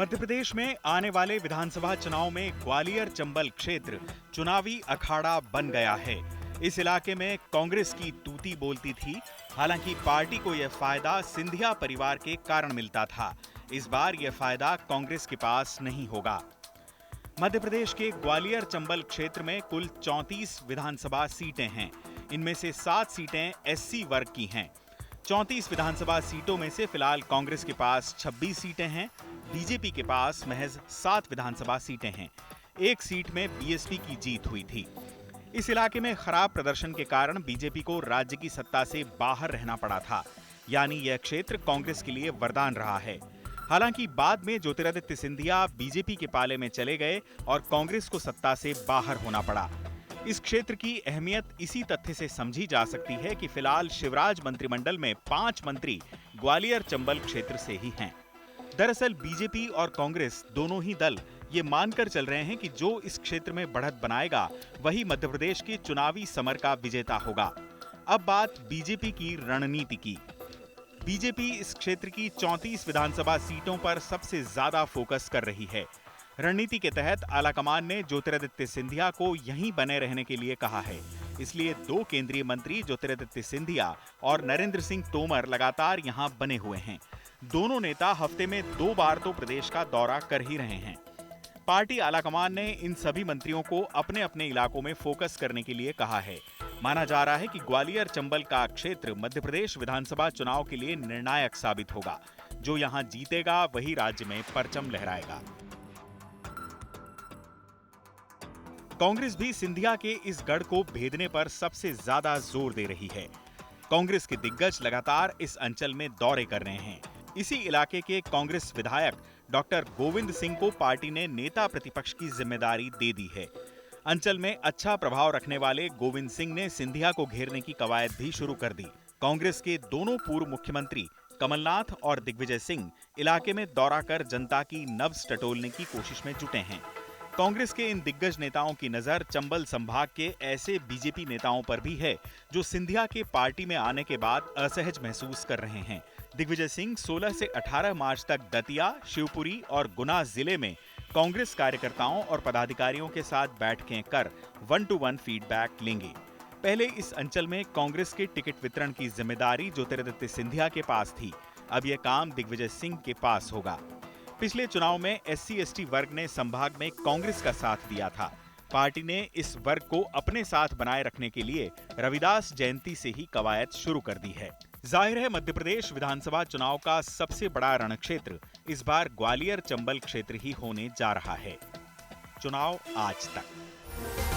मध्य प्रदेश में आने वाले विधानसभा चुनाव में ग्वालियर चंबल क्षेत्र चुनावी अखाड़ा बन गया है। इस इलाके में कांग्रेस की तूती बोलती थी। हालांकि पार्टी को यह फायदा सिंधिया परिवार के कारण मिलता था। इस बार यह फायदा कांग्रेस के पास नहीं होगा। मध्य प्रदेश के ग्वालियर चंबल क्षेत्र में कुल 34 विधानसभा सीटें हैं। इनमें से 7 सीटें एससी वर्ग की हैं। 34 विधानसभा सीटों में से फिलहाल कांग्रेस के पास 26 सीटें हैं। बीजेपी के पास महज 7 विधानसभा सीटें हैं। एक सीट में बीएसपी की जीत हुई थी। इस इलाके में खराब प्रदर्शन के कारण बीजेपी को राज्य की सत्ता से बाहर रहना पड़ा था। यानी यह क्षेत्र कांग्रेस के लिए वरदान रहा है। हालांकि बाद में ज्योतिरादित्य सिंधिया बीजेपी के पाले में चले गए और कांग्रेस को सत्ता से बाहर होना पड़ा। इस क्षेत्र की अहमियत इसी तथ्य से समझी जा सकती है कि फिलहाल शिवराज मंत्रिमंडल में 5 मंत्री ग्वालियर चंबल क्षेत्र से ही हैं। दरअसल बीजेपी और कांग्रेस दोनों ही दल ये मानकर चल रहे हैं कि जो इस क्षेत्र में बढ़त बनाएगा वही मध्य प्रदेश के चुनावी समर का विजेता होगा। अब बात बीजेपी की रणनीति की। बीजेपी इस क्षेत्र की 34 विधानसभा सीटों पर सबसे ज्यादा फोकस कर रही है। रणनीति के तहत आलाकमान ने ज्योतिरादित्य सिंधिया को यहीं बने रहने के लिए कहा है। इसलिए 2 केंद्रीय मंत्री ज्योतिरादित्य सिंधिया और नरेंद्र सिंह तोमर लगातार यहां बने हुए हैं। दोनों नेता हफ्ते में 2 बार तो प्रदेश का दौरा कर ही रहे हैं। पार्टी आलाकमान ने इन सभी मंत्रियों को अपने अपने इलाकों में फोकस करने के लिए कहा है। माना जा रहा है कि ग्वालियर चंबल का क्षेत्र मध्य प्रदेश विधानसभा चुनाव के लिए निर्णायक साबित होगा। जो यहां जीतेगा वही राज्य में परचम लहराएगा। कांग्रेस भी सिंधिया के इस गढ़ को भेदने पर सबसे ज्यादा जोर दे रही है। कांग्रेस के दिग्गज लगातार इस अंचल में दौरे कर रहे हैं। इसी इलाके के कांग्रेस विधायक डॉक्टर गोविंद सिंह को पार्टी ने नेता प्रतिपक्ष की जिम्मेदारी दे दी है। अंचल में अच्छा प्रभाव रखने वाले गोविंद सिंह ने सिंधिया को घेरने की कवायद भी शुरू कर दी। कांग्रेस के दोनों पूर्व मुख्यमंत्री कमलनाथ और दिग्विजय सिंह इलाके में दौरा कर जनता की नब्ज टटोलने की कोशिश में जुटे हैं। कांग्रेस के इन दिग्गज नेताओं की नजर चंबल संभाग के ऐसे बीजेपी नेताओं पर भी है जो सिंधिया के पार्टी में आने के बाद असहज महसूस कर रहे हैं। दिग्विजय सिंह 16 से 18 मार्च तक दतिया, शिवपुरी और गुना जिले में कांग्रेस कार्यकर्ताओं और पदाधिकारियों के साथ बैठकें कर 1-to-1 फीडबैक लेंगे। पहले इस अंचल में कांग्रेस के टिकट वितरण की जिम्मेदारी ज्योतिरादित्य सिंधिया के पास थी। अब यह काम दिग्विजय सिंह के पास होगा। पिछले चुनाव में SC/ST वर्ग ने संभाग में कांग्रेस का साथ दिया था। पार्टी ने इस वर्ग को अपने साथ बनाए रखने के लिए रविदास जयंती से ही कवायद शुरू कर दी है। जाहिर है मध्य प्रदेश विधानसभा चुनाव का सबसे बड़ा रणक्षेत्र इस बार ग्वालियर चंबल क्षेत्र ही होने जा रहा है। चुनाव आज तक।